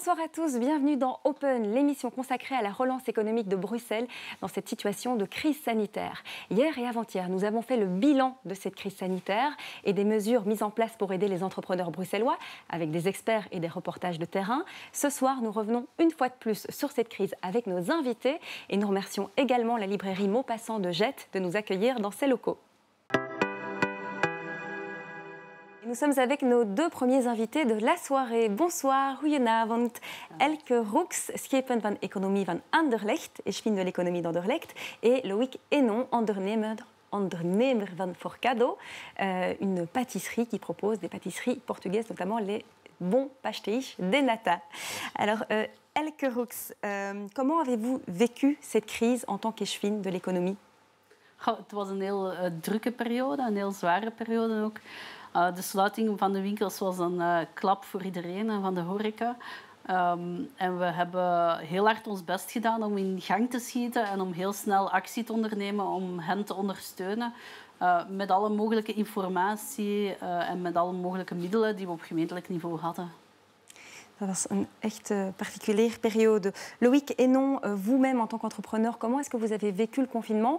Bonsoir à tous, bienvenue dans Open, l'émission consacrée à la relance économique de Bruxelles dans cette situation de crise sanitaire. Hier et avant-hier, nous avons fait le bilan de cette crise sanitaire et des mesures mises en place pour aider les entrepreneurs bruxellois avec des experts et des reportages de terrain. Ce soir, nous revenons une fois de plus sur cette crise avec nos invités et nous remercions également la librairie Maupassant de Jette de nous accueillir dans ses locaux. Nous sommes avec nos deux premiers invités de la soirée. Bonsoir, goedenavond. Elke Roeks, schepen van economie van Anderlecht, ik vind de l'économie d'Anderlecht, et Loïc Hénon, ondernemer van Forcado, une pâtisserie qui propose des pâtisseries portugaises, notamment les bons pastéis de nata. Alors, Elke Roeks, comment avez-vous vécu cette crise en tant qu'échevine de l'économie? Het was een heel drukke periode, een heel zware periode ook. De sluiting van de winkels was een klap voor iedereen en van de horeca. En we hebben heel hard ons best gedaan om in gang te schieten en om heel snel actie te ondernemen om hen te ondersteunen. Met alle mogelijke informatie en met alle mogelijke middelen die we op gemeentelijk niveau hadden. Ça was une echt particulière période. Loïc Hénon, vous-même en tant qu'entrepreneur, comment est-ce que vous avez vécu le confinement?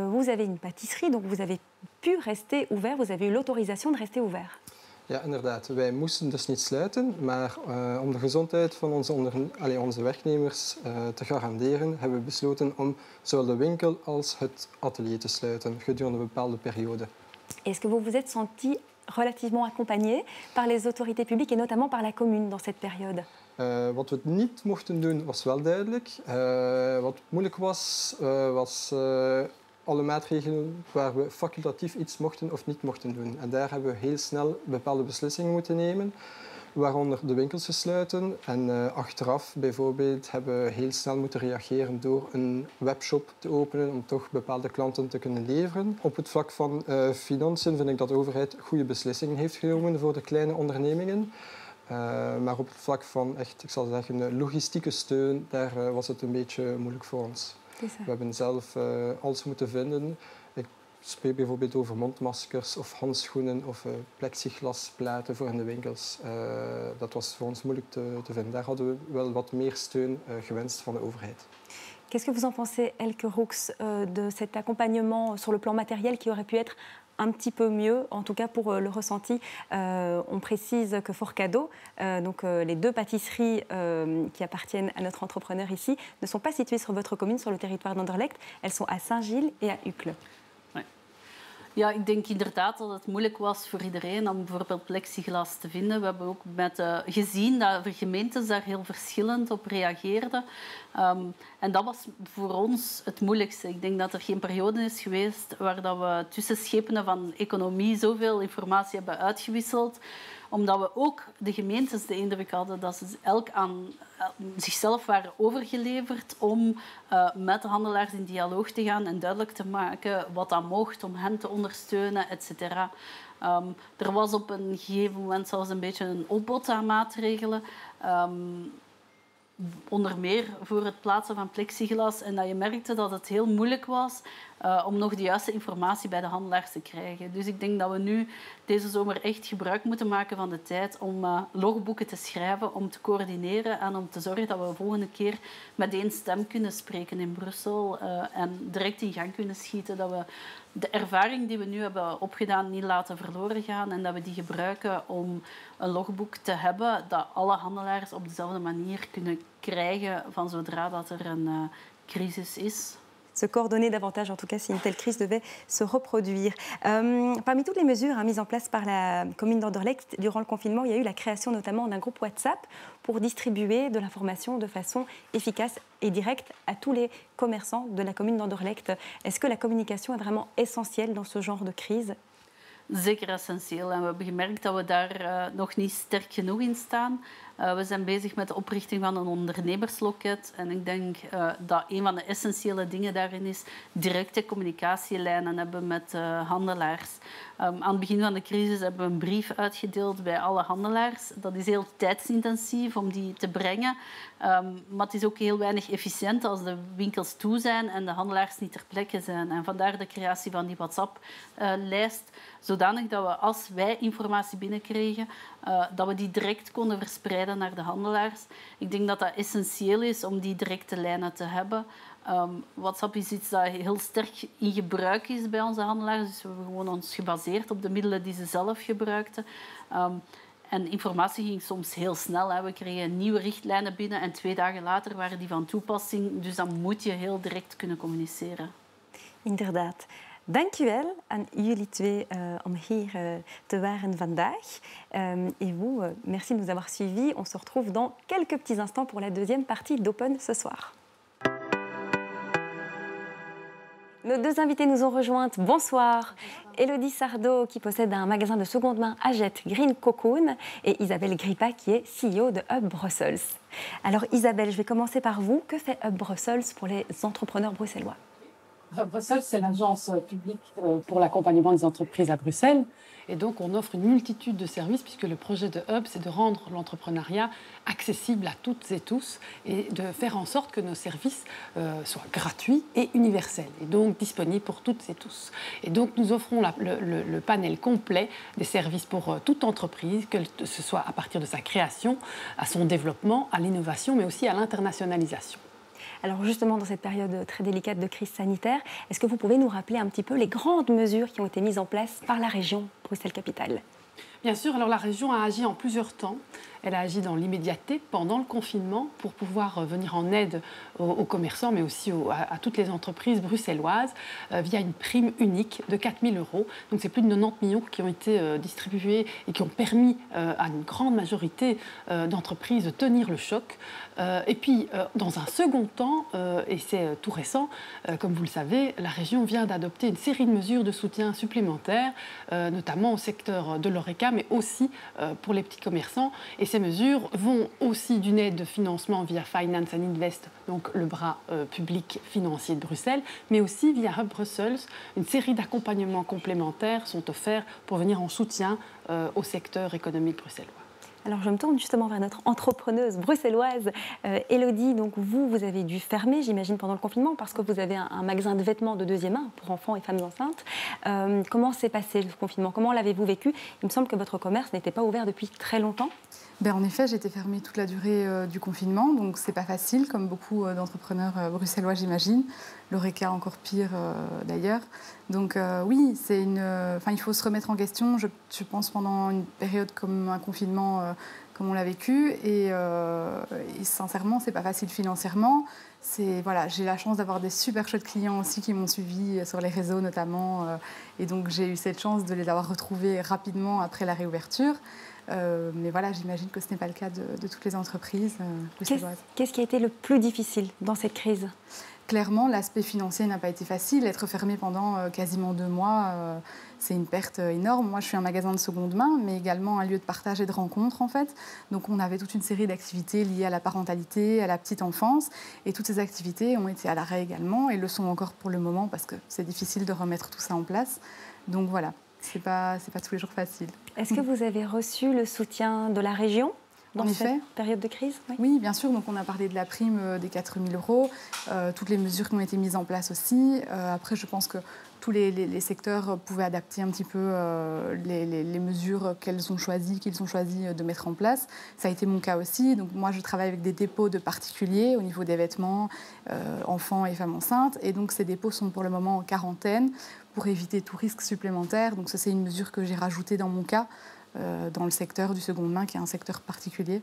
Vous avez une pâtisserie, donc vous avez pu rester ouvert, vous avez eu l'autorisation de rester ouvert. Ja, inderdaad. Wij moesten dus niet sluiten, maar om de gezondheid van onze werknemers te garanderen, hebben we besloten om zowel de winkel als het atelier te sluiten gedurende een bepaalde periode. Est-ce que vous vous êtes senti relativement accompagné par les autorités publiques et notamment par la commune dans cette période? Wat we niet mochten doen was wel duidelijk. Wat moeilijk was, was alle maatregelen waar we facultatief iets mochten of niet mochten doen. En daar hebben we heel snel bepaalde beslissingen moeten nemen, waaronder de winkels te sluiten. En achteraf bijvoorbeeld hebben we heel snel moeten reageren door een webshop te openen om toch bepaalde klanten te kunnen leveren. Op het vlak van financiën vind ik dat de overheid goede beslissingen heeft genomen voor de kleine ondernemingen. Maar op het vlak van echt, ik zal zeggen, logistieke steun, daar was het een beetje moeilijk voor ons. We hebben zelf alles moeten vinden. Ik spreek bijvoorbeeld over mondmaskers of handschoenen of plexiglasplaten voor in de winkels. Dat was voor ons moeilijk te vinden. Daar hadden we wel wat meer steun gewenst van de overheid. Qu'est-ce que vous en pensez, Elke Roeks, de cet accompagnement sur le plan matériel qui aurait pu être un petit peu mieux, en tout cas pour le ressenti. On précise que Forcado, donc les deux pâtisseries qui appartiennent à notre entrepreneur ici, ne sont pas situées sur votre commune, sur le territoire d'Anderlecht. Elles sont à Saint-Gilles et à Uccle. Ja, ik denk inderdaad dat het moeilijk was voor iedereen om bijvoorbeeld plexiglas te vinden. We hebben ook gezien dat de gemeentes daar heel verschillend op reageerden. En dat was voor ons het moeilijkste. Ik denk dat er geen periode is geweest waar dat we tussen schepenen van economie zoveel informatie hebben uitgewisseld. Omdat we ook de gemeentes de indruk hadden dat ze elk aan zichzelf waren overgeleverd om met de handelaars in dialoog te gaan en duidelijk te maken wat dat mocht om hen te ondersteunen, etc. Er was op een gegeven moment zelfs een beetje een opbod aan maatregelen. Onder meer voor het plaatsen van plexiglas en dat je merkte dat het heel moeilijk was om nog de juiste informatie bij de handelaars te krijgen. Dus ik denk dat we nu deze zomer echt gebruik moeten maken van de tijd om logboeken te schrijven, om te coördineren en om te zorgen dat we de volgende keer met één stem kunnen spreken in Brussel en direct in gang kunnen schieten. Dat we de ervaring die we nu hebben opgedaan niet laten verloren gaan en dat we die gebruiken om een logboek te hebben dat alle handelaars op dezelfde manier kunnen krijgen van zodra dat er een crisis is. Se coordonner davantage, en tout cas, si une telle crise devait se reproduire. Parmi toutes les mesures mises en place par la commune d'Anderlecht durant le confinement, il y a eu la création notamment d'un groupe WhatsApp pour distribuer de l'information de façon efficace et directe à tous les commerçants de la commune d'Anderlecht. Est-ce que la communication est vraiment essentielle dans ce genre de crise? Zeker essentieel. En we hebben gemerkt dat we daar nog niet sterk genoeg in staan. We zijn bezig met de oprichting van een ondernemersloket. En ik denk dat een van de essentiële dingen daarin is directe communicatielijnen hebben met handelaars. Aan het begin van de crisis hebben we een brief uitgedeeld bij alle handelaars. Dat is heel tijdsintensief om die te brengen. Maar het is ook heel weinig efficiënt als de winkels toe zijn en de handelaars niet ter plekke zijn. En vandaar de creatie van die WhatsApp-lijst. Zodanig dat we, als wij informatie binnenkregen, dat we die direct konden verspreiden doorleiden naar de handelaars. Ik denk dat dat essentieel is om die directe lijnen te hebben. WhatsApp is iets dat heel sterk in gebruik is bij onze handelaars. Dus we hebben gewoon ons gebaseerd op de middelen die ze zelf gebruikten. En informatie ging soms heel snel. Hè. We kregen nieuwe richtlijnen binnen en 2 dagen later waren die van toepassing. Dus dan moet je heel direct kunnen communiceren. Inderdaad. Dank u wel aan jullie twee om hier te waren vandaag. Et vous, merci de nous avoir suivis. On se retrouve dans quelques petits instants pour la deuxième partie d'Open ce soir. Nos 2 invités nous ont rejointes. Bonsoir. Élodie Sardot, qui possède un magasin de seconde main à Jette, Green Cocoon, et Isabelle Grippa, qui est CEO de Hub Brussels. Alors Isabelle, je vais commencer par vous. Que fait Hub Brussels pour les entrepreneurs bruxellois? Hub Brussels, c'est l'agence publique pour l'accompagnement des entreprises à Bruxelles. Et donc, on offre une multitude de services puisque le projet de Hub, c'est de rendre l'entrepreneuriat accessible à toutes et tous et de faire en sorte que nos services soient gratuits et universels et donc disponibles pour toutes et tous. Et donc, nous offrons le panel complet des services pour toute entreprise, que ce soit à partir de sa création, à son développement, à l'innovation, mais aussi à l'internationalisation. Alors justement, dans cette période très délicate de crise sanitaire, est-ce que vous pouvez nous rappeler un petit peu les grandes mesures qui ont été mises en place par la région Bruxelles-Capitale? Bien sûr, alors la région a agi en plusieurs temps. Elle a agi dans l'immédiateté, pendant le confinement, pour pouvoir venir en aide aux commerçants, mais aussi à toutes les entreprises bruxelloises, via une prime unique de 4 000 €. Donc c'est plus de 90 millions qui ont été distribués et qui ont permis à une grande majorité d'entreprises de tenir le choc. Et puis, dans un second temps, et c'est tout récent, comme vous le savez, la région vient d'adopter une série de mesures de soutien supplémentaires, notamment au secteur de l'ORECA, mais aussi pour les petits commerçants. Et ces mesures vont aussi d'une aide de financement via Finance and Invest, donc le bras public financier de Bruxelles, mais aussi via Hub Brussels. Une série d'accompagnements complémentaires sont offerts pour venir en soutien au secteur économique bruxellois. Alors, je me tourne justement vers notre entrepreneuse bruxelloise, Élodie. Donc, vous avez dû fermer, j'imagine, pendant le confinement, parce que vous avez un magasin de vêtements de deuxième main pour enfants et femmes enceintes. Comment s'est passé le confinement? Comment l'avez-vous vécu? Il me semble que votre commerce n'était pas ouvert depuis très longtemps. En effet, j'étais fermée toute la durée du confinement, donc c'est pas facile, comme beaucoup d'entrepreneurs bruxellois, j'imagine. L'ORECA encore pire d'ailleurs. Donc oui, il faut se remettre en question, je pense, pendant une période comme un confinement comme on l'a vécu. Et sincèrement, c'est pas facile financièrement. J'ai la chance d'avoir des super chouettes clients aussi qui m'ont suivi sur les réseaux notamment. Et donc j'ai eu cette chance de les avoir retrouvés rapidement après la réouverture. Mais voilà, j'imagine que ce n'est pas le cas de toutes les entreprises bruxelloises. Qu'est-ce qui a été le plus difficile dans cette crise? Clairement, l'aspect financier n'a pas été facile. Être fermé pendant quasiment 2 mois, c'est une perte énorme. Moi, je suis un magasin de seconde main, mais également un lieu de partage et de rencontre, en fait. Donc, on avait toute une série d'activités liées à la parentalité, à la petite enfance. Et toutes ces activités ont été à l'arrêt également et le sont encore pour le moment parce que c'est difficile de remettre tout ça en place. Donc, voilà. C'est pas tous les jours facile. Est-ce que vous avez reçu le soutien de la région dans cette période de crise? Oui, bien sûr. Donc, on a parlé de la prime des 4 000 €, toutes les mesures qui ont été mises en place aussi. Après, je pense que tous les secteurs pouvaient adapter un petit peu les mesures qu'ils ont choisi de mettre en place. Ça a été mon cas aussi. Donc, moi, je travaille avec des dépôts de particuliers au niveau des vêtements, enfants et femmes enceintes. Et donc, ces dépôts sont pour le moment en quarantaine pour éviter tout risque supplémentaire. Donc ça, c'est une mesure que j'ai rajoutée dans mon cas, dans le secteur du seconde main, qui est un secteur particulier.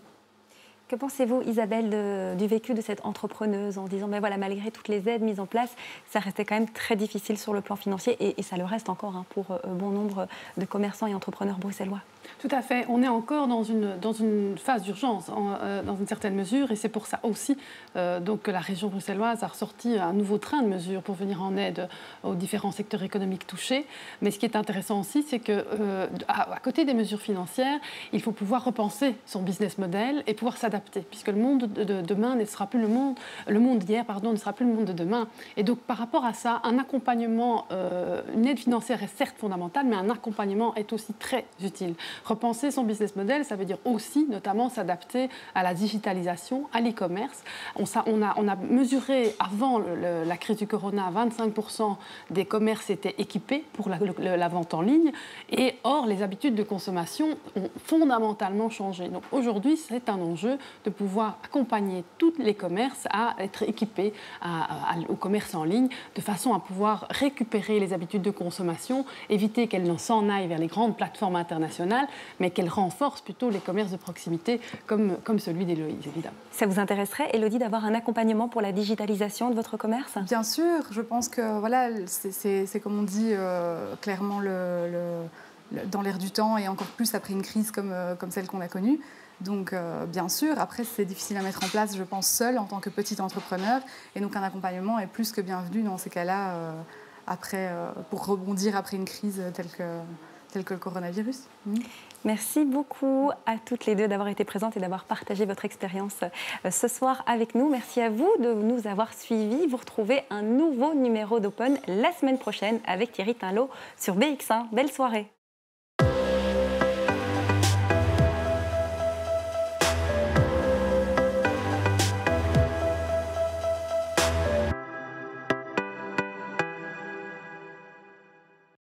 Que pensez-vous, Isabelle, du vécu de cette entrepreneuse en disant, malgré toutes les aides mises en place, ça restait quand même très difficile sur le plan financier et ça le reste encore pour bon nombre de commerçants et entrepreneurs bruxellois? Tout à fait. On est encore dans une phase d'urgence, dans une certaine mesure, et c'est pour ça aussi que la région bruxelloise a ressorti un nouveau train de mesures pour venir en aide aux différents secteurs économiques touchés. Mais ce qui est intéressant aussi, c'est qu'à côté des mesures financières, il faut pouvoir repenser son business model et pouvoir s'adapter, puisque le monde de demain ne sera plus le monde d'hier, ne sera plus le monde de demain. Et donc, par rapport à ça, un accompagnement, une aide financière est certes fondamentale, mais un accompagnement est aussi très utile. Repenser son business model, ça veut dire aussi notamment s'adapter à la digitalisation, à l'e-commerce. On a mesuré avant la crise du corona, 25% des commerces étaient équipés pour la vente en ligne. Et or, les habitudes de consommation ont fondamentalement changé. Donc aujourd'hui, c'est un enjeu de pouvoir accompagner tous les commerces à être équipés au commerce en ligne, de façon à pouvoir récupérer les habitudes de consommation, éviter qu'elles ne s'en aillent vers les grandes plateformes internationales, mais qu'elles renforcent plutôt les commerces de proximité, comme celui d'Héloïse, évidemment. Ça vous intéresserait, Élodie, d'avoir un accompagnement pour la digitalisation de votre commerce? Bien sûr, je pense que voilà, c'est comme on dit clairement dans l'air du temps, et encore plus après une crise comme celle qu'on a connue. Donc, bien sûr, après, c'est difficile à mettre en place, je pense, seul en tant que petit entrepreneur. Et donc, un accompagnement est plus que bienvenu dans ces cas-là, pour rebondir après une crise telle que le coronavirus. Merci beaucoup à toutes les deux d'avoir été présentes et d'avoir partagé votre expérience ce soir avec nous. Merci à vous de nous avoir suivis. Vous retrouvez un nouveau numéro d'Open la semaine prochaine avec Thierry Tinlot sur BX1. Belle soirée.